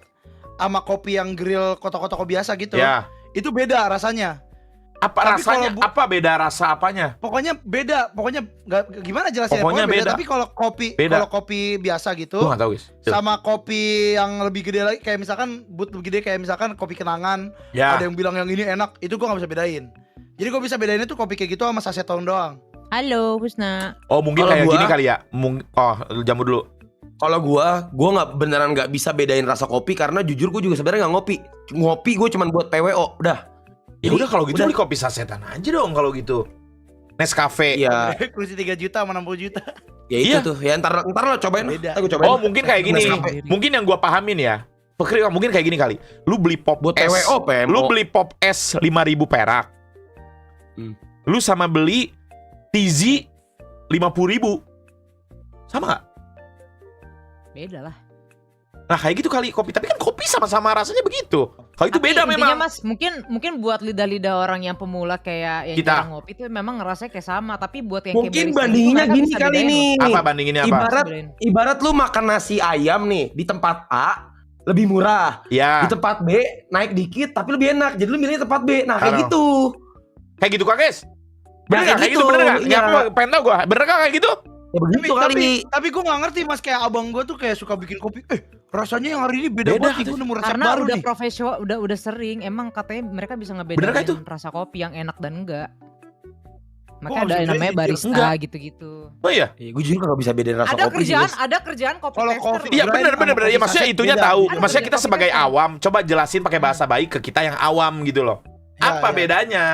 sama kopi yang grill kotak-kotak biasa gitu, itu beda rasanya. Apa tapi rasanya? Apa beda rasa apanya? Pokoknya beda. Pokoknya nggak gimana jelasnya? Pokoknya beda. Tapi kalau kopi biasa gitu, Gua nggak tahu guys. sama kopi yang lebih gede lagi, kayak misalkan lebih gede, kayak misalkan kopi kenangan. Ya. Ada yang bilang yang ini enak, itu gue nggak bisa bedain. Jadi gue bisa bedain itu kopi kayak gitu sama saseton doang. Halo, Husna. Oh mungkin Kalau kayak gua- gini kali ya. Jamu dulu. Kalau gua beneran nggak bisa bedain rasa kopi karena jujur gua juga sebenarnya nggak ngopi. Ngopi gua cuman buat PWO, udah. Ya udah kalau gitu beli kopi sasetan aja dong kalau gitu. Nescafe. Iya, Kursi 3 juta sama 60 juta. ya itu Iya. tuh. Ya ntar lo cobain. Beda. Ntar gua cobain. Oh mungkin kayak gini. Nescafe. Mungkin yang gua pahamin ya. Mungkin kayak gini kali. Lu beli pop Buat es. PWO, PMO. Lu beli pop es 5.000 perak. Lu sama beli Tizi 50.000. Sama gak? Beda lah. Nah kayak gitu kali kopi. Tapi kan kopi sama-sama rasanya begitu. Kalau itu Tapi beda intinya, memang. Mas, mungkin buat lidah-lidah orang yang pemula kayak yang Kita. jarang ngopi itu memang ngerasanya kayak sama, tapi buat yang Mungkin kayak barista bandinginnya itu mereka gini bisa kali bedain nih. Apa bandinginnya apa? Ibarat lu makan nasi ayam nih di tempat A lebih murah. Ya. Di tempat B naik dikit tapi lebih enak. Jadi lu milih tempat B. Nah, kayak Halo. gitu. Kayak gitu Kak Guys. Bener kayak gak? Kayak gitu gitu, bener gak? iya. Ya, pengen tau gue. Bener gak kayak gitu? Ya begitu kali. Tapi gue gak ngerti mas, kayak abang gue tuh kayak suka bikin kopi. Rasanya yang hari ini beda Beda, banget nih, gue nemu resep karena baru udah nih. profesional, udah sering. Emang katanya mereka bisa Bener kah itu? ngebedain rasa kopi yang enak dan enggak. Oh, Makanya ada sebenarnya namanya gitu. barista Enggak. gitu-gitu. Oh iya? Ya, gue jujur gak bisa bedain rasa Ada kopi sih, kerjaan, guys. ada kerjaan kopi Kalau tester. kopi- Iya Grind bener. sama Ya kopi maksudnya saset itunya beda. tahu. Ada Maksudnya kita kopi sebagai tester. awam. Coba jelasin pakai bahasa baik ke kita yang awam gitu loh. Ya, Apa ya. bedanya?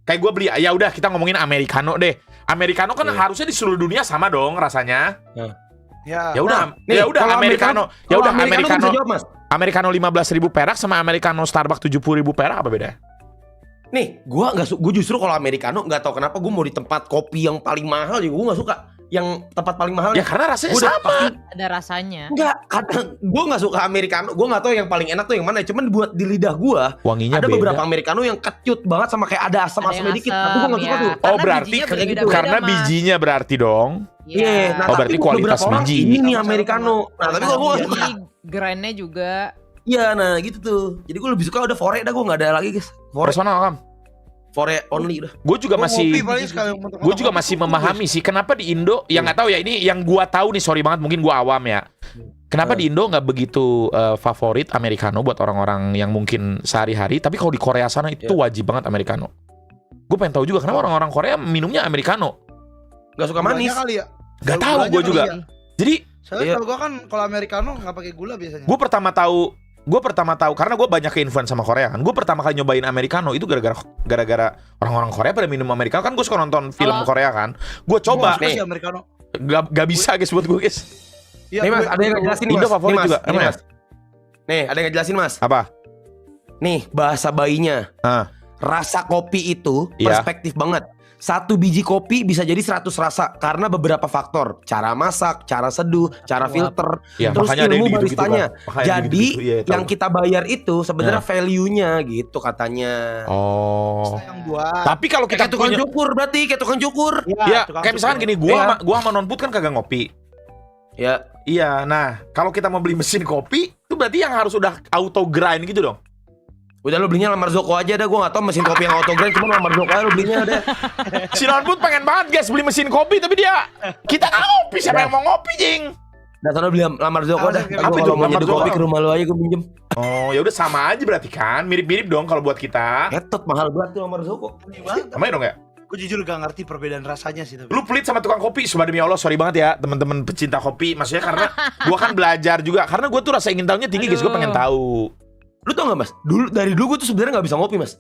Kayak gue beli, ya udah kita ngomongin americano deh. Americano kan Iya. harusnya di seluruh dunia sama dong rasanya. Ya. Ya udah, Nih, ya udah kalau americano. Ya kalau udah bisa americano. jawab, Mas. Americano 15.000 perak sama americano Starbucks 70.000 perak apa beda? Nih, gue justru kalau americano nggak tahu kenapa gue mau di tempat kopi yang paling mahal juga gue nggak suka. Yang tempat paling mahal. Ya karena rasanya Gua udah sama. pasti- Ada rasanya. Enggak, kadang gue nggak suka americano. Gue nggak tahu yang paling enak tuh yang mana. Cuman buat di lidah gue Wanginya ada beda. beberapa americano yang kecut banget sama kayak ada asam-asamnya yang dikit. asam, Tapi gue nggak suka ya. tuh. Oh Karena berarti bijinya kayak gitu. berbeda-beda, karena Mas. bijinya berarti dong. Iya. Iya. Nah, Oh, tapi berarti buat kualitas beberapa orang, biji. Ini nih Sama-sama. americano. Nah tapi kalau gue nggak suka. Jadi grindnya juga. Iya, nah gitu tuh. Jadi gue lebih suka udah fore dah, gue nggak ada lagi guys. Fore, Personal Kam. fore only udah. Gue juga Gua masih ngopi paling sekali mentok-mentok gue juga ngopi masih tuh, memahami sih kenapa di Indo yang nggak tahu ya, ini yang gua tahu nih, sorry banget mungkin gua awam ya. Kenapa di Indo nggak begitu favorit americano buat orang-orang yang mungkin sehari-hari, tapi kalau di Korea sana itu wajib banget americano. Gue pengen tahu juga kenapa orang-orang Korea minumnya americano. Nggak suka Gulanya manis. kali ya. Gak tahu Gulanya gue kali juga. ya. Jadi Soalnya Iya. kalau gue kan kalau americano nggak pakai gula biasanya. gue pertama tahu karena gue banyak ke influence sama Korea kan. Gue pertama kali nyobain americano itu gara-gara orang-orang Korea pada minum americano kan. Gue suka nonton film Kalau- Korea kan. Gue coba Gua suka sih americano. gak bisa guys buat gue guys. Iya, Nih mas, gue- ada yang ngejelasin nih Indo mas. favorit Nih, mas. juga, Ini, emang ya? mas. Nih, ada yang ngejelasin mas. Apa? Nih, bahasa bayinya. Ah. Rasa kopi itu Iya. perspektif banget. Satu biji kopi bisa jadi 100 rasa karena beberapa faktor. Cara masak, cara seduh, cara filter, Ya, terus makanya ada yang ilmu gitu-gitu baristanya. kan. Makanya Jadi gitu-gitu, iya, tahu. yang kita bayar itu sebenarnya Nah. value-nya gitu katanya. Oh. yang buat. Tapi kalau kita Kayak tukang punya, cukur berarti, kayak tukang cukur. ya tukang kayak misalkan cukur. gini, gua Iya. sama non-put kan kagak ngopi. Ya, Iya, nah kalau kita mau beli mesin kopi, itu berarti yang harus udah auto grind gitu dong. udah lu belinya lamar Zoko aja dah. Gua gak tau mesin kopi yang auto grind, cuma lamar Zoko aja lu belinya udah. Si non-put pengen banget guys beli mesin kopi, tapi kita nggak ngopi. Siapa yang mau ngopi, Jing? Nah, sana beli lamar Zoko dah. Apa Gua itu, kalau mau lamar nyeduh Zoko? kopi ke rumah lu aja gue pinjem. Oh, ya udah sama aja berarti kan. Mirip-mirip dong kalau buat kita. Ketot mahal banget tuh lamar Zoko. Sama ya dong ya? Gue jujur gak ngerti perbedaan rasanya sih tapi. Lu pelit sama tukang kopi, sumpah demi Allah, sorry banget ya teman-teman pecinta kopi. Maksudnya karena gua kan belajar juga. Karena gua tuh rasa ingin tahunya tinggi guys, gua pengen tahu. Lu tau gak Mas? Dari dulu gue tuh sebenarnya gak bisa ngopi Mas.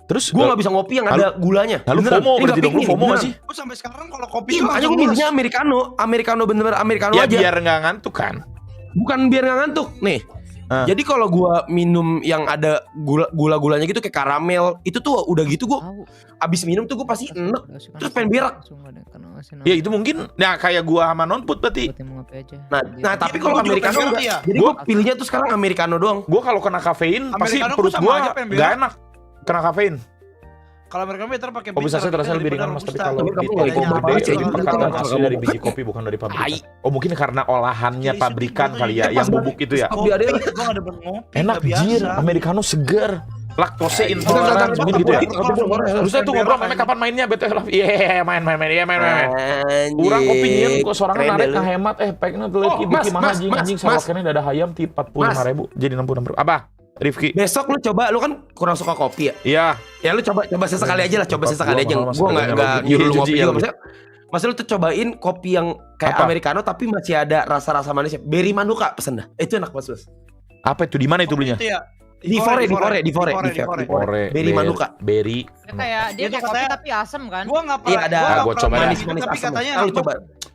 Terus Gue gak bisa ngopi yang ada gulanya. Lalu Beneran. FOMO Ini berarti nggak dong, lu pingin, FOMO gak beneran. sih? Gue sampai sekarang kalau kopi Iya, tuh makanya gue langsung minumnya Americano bener-bener Americano Ya aja. biar nggak ngantuk kan. Bukan biar gak ngantuk. Nih. Jadi kalau gua minum yang ada gula-gulanya gitu kayak karamel, itu tuh udah gitu gua abis minum tuh gua pasti enek. Terus pengen berak. Ya itu mungkin ya kayak gua sama non-put berarti. Nah tapi kalau Gua juga Americano pengen enggak. berak, ya. Jadi gua pilihnya tuh sekarang Americano doang. Gua kalau kena kafein pasti Americano perut gua sama gua aja pengen nggak berak. enak. Kena kafein. Kalau mereka better pakai Kopi bitter, saset rasanya lebih daripada ringan mas, tapi Robusta. kalau Tapi di kamu toko nggak gede baca, itu jadi perkataan kamu asli kalau dari mau biji kopi bukan dari pabrikan. Tai. Oh mungkin karena olahannya Jadi pabrikan itu kali ya, juga yang pas bubuk itu ya. Kopi ada yang- Gua nggak demen ngopi. Enak nggak jir, biasa. Americano seger. Laktose Bentar, intoleran bentar, mungkin gitu ya. bentar. Terusnya tuh ngobrol memang kapan mainnya BTW lah. Iya, main. Kurang kopi nyen kok sorangan narik hemat peknya tuh lagi Mas, biki mahal mas, anjing mas, sawakannya dada ayam ti 45.000 jadi 66.000. Apa? Rifki. Besok lu coba, lu kan kurang suka kopi ya. Iya. Ya lu coba sesekali aja lah, coba sesekali aja. Mahal, Mas. Gua enggak Harganya nyuruh lu cuci ngopi ya, juga lu. maksudnya lu tuh cobain kopi yang kayak Apa? Americano tapi masih ada rasa-rasa manisnya. Berry Manuka pesen dah. Itu enak banget, Mas. Apa itu? Di mana itu belinya? Itu ya. Di Fore. Ore. Berry Manuka. Berry. Kayak dia Itu kayak kopi katanya- tapi asem kan? Gua nggak Iya pernah. ada nggak gua pernah coba main dah. itu, manis tapi asam. katanya Lu enak coba.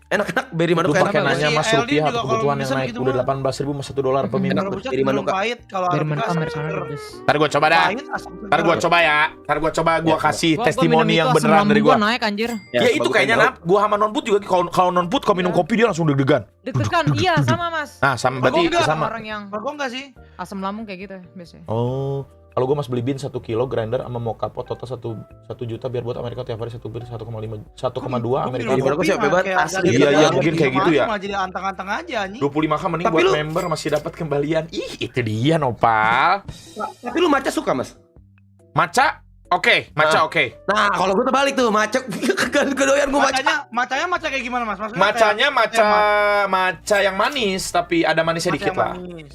Enak Berry Lu Manuka pakai enak. nanya Si mas LD rupiah juga atau kalau kebutuhan yang bisa naik gitu udah mah. 18.000 sama $1 per minute. Enak. Rebusnya Berry cenderung Manuka. pahit kalau Dari Arabica mana asam Americano seger. rebus. Ntar gua coba dah. Pahit, asam seger. Ntar gua coba ya. Ntar gua coba gua kasih Gua testimoni minum yang itu asam beneran dari lambung gua. gua naik anjir. Ya itu kayaknya nap, gua sama non-put juga kalau non-put kalau minum kopi dia langsung deg-degan. Deg-degan, iya sama mas. Nah, sama berarti enggak. sama. Orang yang Kalau gua enggak sih. asam lambung kayak gitu ya biasanya. Oh, kalau gue mas beli bin 1 kilo grinder sama mocha pot total 1 juta biar buat Amerika tiap hari 1 bir 1,2 Amerika. Gua minum kopi sampai banget, asli. Iya, mungkin kayak gitu ya. Malah jadi anteng-anteng aja anjing. 25 mending Tapi buat lu- member masih dapat kembalian. Ih, itu dia Nopal. Tapi lu maca suka, Mas? Maca? Oke, maca Nah. oke. Nah, kalau gue terbalik tuh, maca kedoyan gue maca. Macanya maca kayak gimana Mas? Maksudnya Macanya kayak maca yang manis tapi ada manisnya maca dikit yang lah. manis.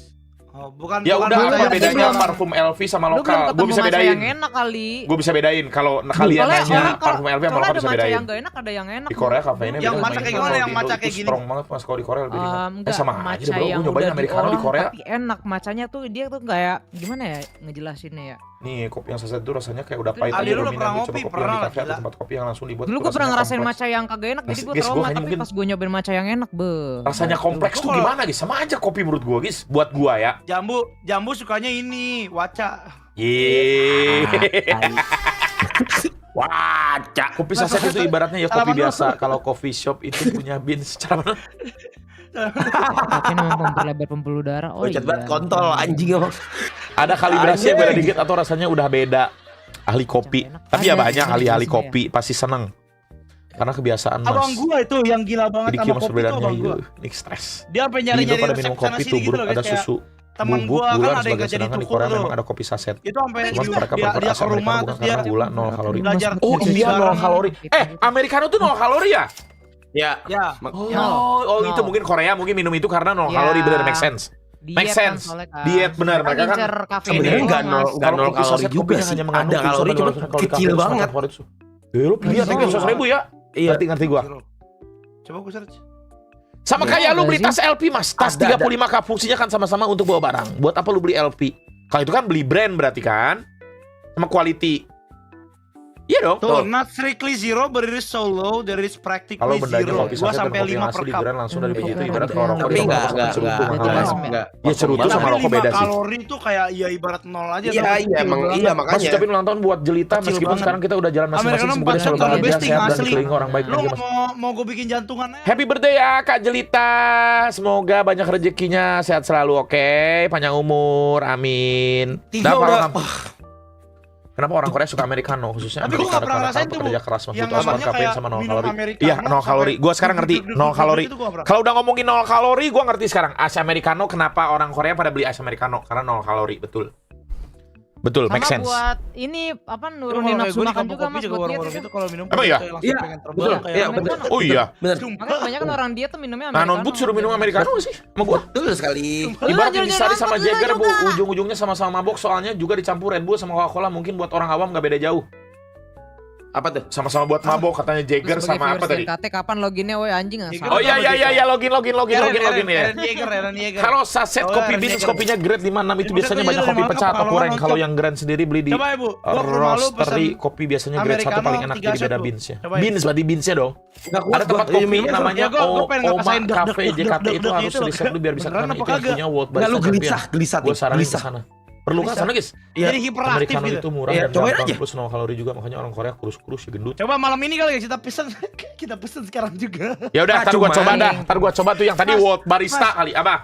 Oh, bukan Ya bukan udah maca apa yang bedanya belum. parfum LV sama Lu belum lokal? Gue ketemu bisa matcha bedain. yang enak kali. Gue bisa bedain kalau kalian Soalnya nanya orang parfum LV sama soalnya lokal ada bisa matcha bedain. yang gak enak, ada yang enak. Di Korea kafeinnya Yang beda matcha sama kayak Indo. gimana? Yang Kalau di matcha Indo kayak itu gini? strong banget mas kalau di Korea lebih ringan. Enggak, Sama aja matcha bro, gue yang nyobain udah Americano di diolah Korea. tapi enak. Matchanya tuh dia tuh kayak gimana ya ngejelasinnya ya. Nih kopi yang saset itu rasanya kayak udah Itu pahit Ali, aja lu dominan. pernah Lu coba ngopi? kopi yang Pernah di lah, kafe atau gila. tempat kopi yang langsung dibuat. Dulu itu gue pernah rasanya ngerasain kompleks. matcha yang kagak enak jadi gue Guys, gua trauma hanya tapi mungkin- pas gue nyobain matcha yang enak Rasanya kompleks tuh gimana guys? Sama aja kopi menurut gua guys. Buat gua ya. Jambu sukanya ini, waca. Yeay. Waca. Kopi saset itu ibaratnya ya kopi Salaman dulu. biasa. Kalau coffee shop itu punya bin secara mana? tapi memang memperlebar pembuluh darah. Oh Bocet iya. banget kontol anjing emang. Ada kalibrasi yang beda Anjing. dikit atau rasanya udah beda. Ahli kopi. Enak. Tapi ya Ada, banyak ada ahli-ahli biasanya. kopi pasti seneng. Karena kebiasaan mas. Abang gua itu yang gila banget Jadi sama kios kopi tuh perbedaannya abang gua. ini stres. Dia sampai Di Indo nyari-nyari pada resep minum sana kopi sini tuh gitu bro, loh ada guys. Kayak susu, temen bubuk, gua gula kan ada yang sebagai kerja di sedangkan di tuku Korea tuh. memang ada kopi saset. Itu sampai Cuma mereka dia prefer ke asam rumah Americano terus bukan dia karena gula 0 kalori. belajar Oh nutrisi iya 0 bareng. kalori. Americano tuh 0 kalori ya? Ya. Ya. Oh itu mungkin Korea mungkin minum itu karena 0 Ya. kalori bener make sense. Make sense. Diet bener mereka kan. Sebenarnya nggak nol Kalau kalori kopi saset juga kopinya sih. hanya mengandung Ada kalori cuma kecil banget. Lu lihat yang 100.000 ya? Iya. Ngerti gua. Coba gua search. Sama Ya, kayak lu enggak beli sih? tas LP mas, tas Ada. 35K fungsinya kan sama-sama untuk bawa barang. Buat apa lu beli LP? Kalau itu kan beli brand berarti kan? Sama quality. Iya dong. Tuh, not strictly zero, but it is so low, there is practically Kalau bendanya zero. kopi Gua saset dan sampai kopi yang 5 per asli di cup. brand langsung dari biji itu Tapi ibarat kalau rokok Tapi di enggak cerutu mahal. enggak. Ya cerutu sama Tapi rokok 5 beda sih. kalori tuh kayak ya ibarat nol aja. Iya, tapi iya, kecil emang banget. iya Mas makanya. ucapin ulang tahun buat Jelita Kecil meskipun banget. sekarang kita udah jalan masing-masing Americano semoga 4 selalu kalau bahagia, besting sehat dan asli. dikelilingi orang baik. Lu Bahagia, Mas. mau gue bikin jantungan aja. Happy birthday ya Kak Jelita. Semoga banyak rezekinya, sehat selalu, oke? Panjang umur, amin. Tiga Kenapa udah. Kenapa orang Korea suka Americano khususnya Tapi gua nggak pernah ngerasain tuh, pekerja keras mas yang itu asam namanya kafein kayak sama 0 minum kalori. Americano Iya 0 kalori. Gua sekarang ngerti 0 kalori. Itu gua pernah. Kalau udah ngomongin 0 kalori, gua ngerti sekarang. As Americano kenapa orang Korea pada beli as Americano? Karena 0 kalori, betul. Betul, make Sama sense. buat ini apa nurunin nafsu makan juga Mas buat warung-warung diet itu kalau minum Emang iya? kayak langsung Iya, pengen terbang betul. kayak Iya, orang. betul. Oh iya. Bener. Makanya kebanyakan orang diet tuh minumnya Nah, americano. non put suruh minum americano sih sama gua. Betul sekali. Ibarat jangan Innisari sama nonton Jagger, Bu, juga. ujung-ujungnya sama-sama mabok, soalnya juga dicampur Red Bull sama Coca-Cola, mungkin buat orang awam nggak beda jauh. Apa tuh? Sama-sama buat mabok, katanya Jagger Terus sama apa tadi? KT kapan loginnya woi anjing Jagger. Oh iya login ya. Eren Yeager. Kalau saset Oh, kopi Eren beans Yeager. kopinya grade 56 itu Ya, biasanya maksudnya banyak jadi kopi lima pecah cup, atau kalau kurang. orang Kalau cup. yang grand sendiri beli di Coba ya, Bu. Gua ke rumah lu pesen roastery kopi biasanya grade 1 Americano paling enak, 3 jadi beda shot, Bu. beans ya. Coba ya. Beans berarti beansnya dong. Nggak kuat Ada tempat gua. kopi minum namanya Ya, gua pengen Oma ngerasain deg-deg, Cafe JKT itu deg-deg harus gitu. riset lu biar bisa Beneran karena apa itu yang kagak? punya World Nggak, lu Barista Champion. gelisah Gue saranin ke gelisah. sana. Perlu kan sana guys? Iya. Jadi hiperaktif Americano gitu. itu murah Iya, dan cobain gampang aja. plus 0 kalori juga, makanya orang Korea kurus-kurus ya gendut. Coba malam ini kali ya kita pesen kita pesen sekarang juga. Ya udah, Nah, ntar gua cuman- coba dah. Ntar gua coba tuh yang tadi Mas, World Barista Mas. kali, apa?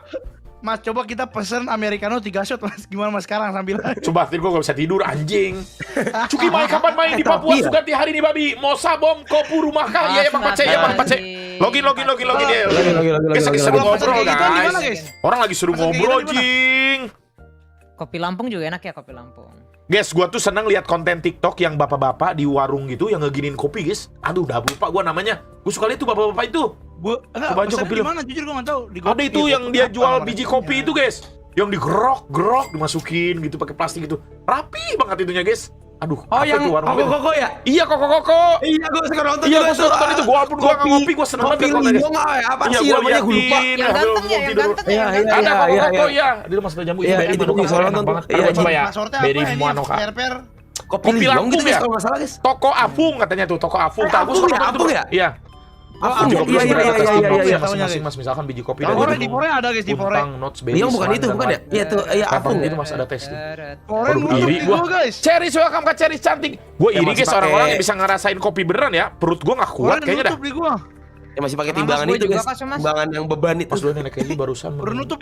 Mas coba kita pesen americano 3 shot Mas. Gimana Mas sekarang sambil Coba, nanti gua gak bisa tidur, anjing. Cuki Mai kapan main di Papua? Tapi ya. Suganti hari nih, babi. Mau sabom, kopu rumahkah? Iya, Bang Pace, ya Bang Pace. Login ya. Lagi. Seru Kalau ngobrol, pesen kayak gitu di mana, guys. guys? Orang lagi seru Pesen kayak ngobrol, gitu di mana? jing. Kopi Lampung juga enak ya kopi Lampung. Guys, gua tuh seneng lihat konten TikTok yang bapak-bapak di warung gitu yang ngeginin kopi, guys. Aduh, udah lupa gua namanya. Gua suka lihat tuh bapak-bapak itu. Bu, Coba aja kopi di lu. mana? Jujur gua enggak tahu. Di Ada itu Gopir, yang Gopir dia apa jual namanya? biji kopi itu, guys. Yang digerok-gerok, dimasukin gitu pakai plastik gitu. Rapi banget itunya, guys. Aduh, Oh, apa yang itu warung itu? koko ya? Iya, koko-koko. Iya, gua suka nonton Iya, juga gua suka nonton itu. Gua walaupun gua nggak ngopi, gua seneng banget Kopi liat konten, Lindong guys. apa Iya, sih gua namanya? Gua lupa. liatin. Yang ganteng ya, yang tidur. ganteng ya, Iya, yang iya, ganteng. Ada iya, koko-koko iya. ya. Di rumah Satu Jambu Iya, itu beri itu Manuka gua suka enak nonton. banget. Iya, Gua coba ya. Passwordnya Beri apa ini? Manuka. Per. Kopi Kopi Lindong Lampung gitu ya? guys, kalau nggak salah guys. Toko Afung katanya tuh, toko Afung. Eh, Tahu gua suka Afung ya? nonton itu, Afung bro. ya? Iya. Afung, Juga iya, plus iya, berapa iya, kasih iya, notes iya, ya masing-masing, iya. Mas. Misalkan biji kopi Di dari Pore, di Pore ada guys di Pore. Untang, Notes, Berry, Lindong bukan itu, bukan ya? Iya tuh, iya Afung itu ya. Mas ada tes tuh. Pore Waduh, nutup iri di gua. gua guys. Cherry, welcome ke Cherry cantik. Gue Ya, iri masih guys pakai- orang-orang yang bisa ngerasain kopi beneran ya. Perut gue nggak Pore kuat kayaknya dah. nutup di gua. Ya masih pakai Mas, timbangan gua itu juga guys. kasih, Mas. Timbangan yang beban itu. Pas dulu nenek Kenji barusan Udah nutup.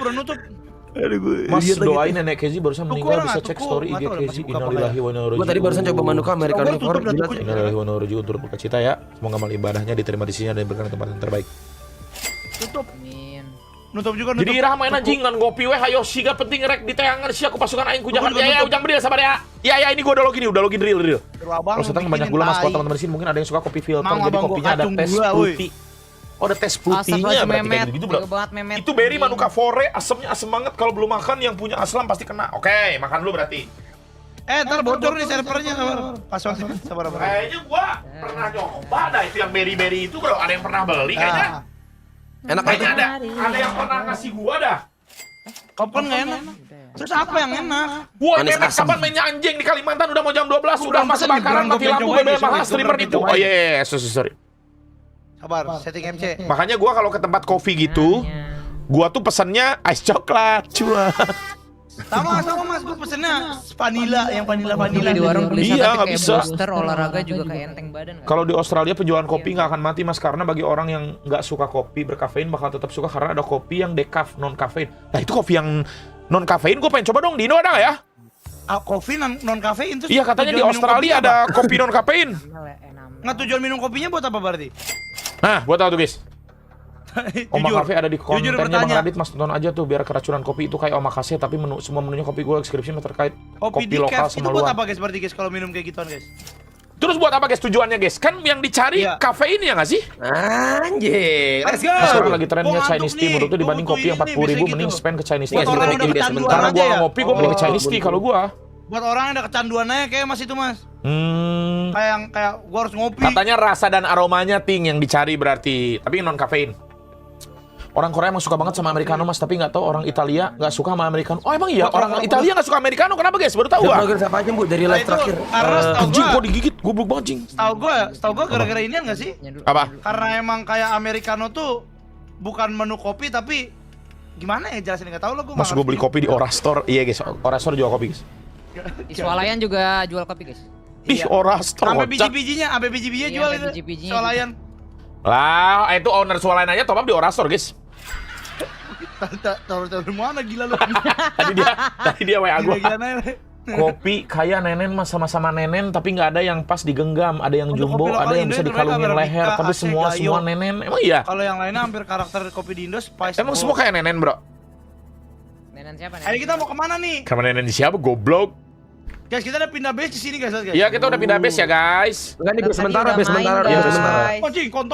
Aduh, gue Mas lihat lagi doain tuh. nenek Kenji barusan Tuku meninggal, orang bisa nggak? cek Tuku. story Nggak IG tahu, Kenji. masih buka Innalillahi wa inna ilaihi Gua tadi barusan coba Manuka Americano Gua tutup for dah, gila tutup. sih. Innalillahi wa inna ilaihi raji'un, turut berkacita ya. Semoga amal ibadahnya diterima di sini dan diberikan tempat yang terbaik. Tutup. Amin. Nutup juga nutup. Jadi irah main anjing ngan ngopi weh hayo siga penting rek di tayangan sia aku pasukan aing ku jangan Tutup, ya tutup. ujang beril sabar ya. Ya ini gua udah login real. Abang Kalau setengah banyak bikinin gula mas, tai. kalau teman-teman di sini mungkin ada yang suka kopi filter, Mang, jadi abang gua kopinya ada kacung tes gula, woi. putih. Oh ada tes putihnya Astagfirullahaladzim, berarti kayak Memet. gitu bro. Jago banget, Memet. Itu berry Manuka Fore, asemnya asem banget. Kalau belum makan yang punya aslam pasti kena. Oke, makan dulu berarti. Ntar bocor nih servernya sabar. Passwordnya sabar. Kayaknya gua pernah nyoba dah itu yang berry itu bro. Ada yang pernah beli kayaknya. Enak Kayaknya banget. ada yang pernah ngasih gua dah. Kapan nggak enak? Terus apa yang enak? Wah, Manis Memet asam. kapan mainnya anjing di Kalimantan udah mau jam 12 sudah Udah masuk pesen, bakaran gua mati pengen lampu cobain BBM besok, mahal besok streamer pengen itu. Oh cobain. iya, sorry. Sabar, setting MC. Makanya gua kalau ke tempat kopi gitu, gua tuh pesannya ice coklat, cua. Sama mas, gue pesennya vanilla, yang vanilla. Beli di warung beli Iya, tapi nggak kayak bisa. booster olahraga juga kayak enteng badan kan. Kalau di Australia penjualan kopi nggak akan mati mas, karena bagi orang yang nggak suka kopi berkafein bakal tetap suka karena ada kopi yang decaf non kafein. Nah itu kopi yang non kafein gue pengen coba dong. Di Indo ada nggak ya? Kopi non kafein terus. Iya katanya di tujuan minum Australia kopinya ada kopi non kafein. apa? Nggak tujuan minum kopinya buat apa berarti? Nah buat tahu tuh guys. Omakase ada di Jujur kontennya Bang bertanya. Radit, mas tonton aja tuh biar keracunan kopi itu kayak omakase tapi semua menunya kopi gue deskripsinya terkait kopi Kopi lokal decaf itu sama buat luar. apa guys? Berarti guys kalau minum kayak gituan guys. Terus buat apa guys tujuannya guys? Kan yang dicari Iya. kafein ya nggak sih? Anjing. Let's go. Mas sekarang lagi trennya Gua Chinese ngantuk tea nih. menurut tuh dibanding Gua kopi yang butuh ini, 40.000 biasanya mending gitu. spend ke Chinese tea. Buat orang yang udah Sebentar. kecanduan Karena aja gua ya. ngopi gua beli Oh, Chinese tea kalau gua. Buat orang yang ada kecanduannya kayak mas itu mas. Hmm. Kayak gua harus ngopi. Katanya rasa dan aromanya ting yang dicari berarti, tapi non kafein. Orang Korea emang suka banget sama americano mas, tapi nggak tahu orang Italia nggak suka sama americano. Oh emang iya orang Italia nggak suka americano, kenapa guys? Baru tahu Udah gua. progres apa aja Bu dari Nah, live itu terakhir? karena setahu Anjing gua- kok digigit, goblok banget anjing. Setahu gua gara-gara ini enggak sih? Apa? Karena emang kayak americano tuh bukan menu kopi tapi gimana ya jelasin nggak tahu lo gua. Mas gua beli kopi di Orastor. Iya guys, Orastor jual kopi guys. Di Swalayan juga jual kopi guys. Ih, Iya. Orastor Sampai kocak. biji-bijinya Iya, jual sampai itu. biji-bijinya Solayan. Lah, itu owner Swalayan aja top up di Orastor guys. Taruh mana gila lu? Tadi dia WA gua. Gila-gila nanya. Kopi kayak nenen mas sama-sama nenen tapi nggak ada yang pas digenggam, ada yang Untuk jumbo, kopi lokal ada yang Indo bisa itu mereka dikalungin Arabica, leher, tapi Aceh, semua Gayo. nenen. Emang iya? Kalau yang lainnya hampir karakter kopi di Indo spice. Emang semua kayak nenen bro? Nenek siapa nih? Ayo kita mau kemana nih? Karena nenen siapa? Goblok. Guys, kita udah pindah base di sini guys. Iya, kita udah pindah base ya guys. Enggak nih, Tadi sementara, udah sementara. main, Sementara. guys. Anjing, kontol.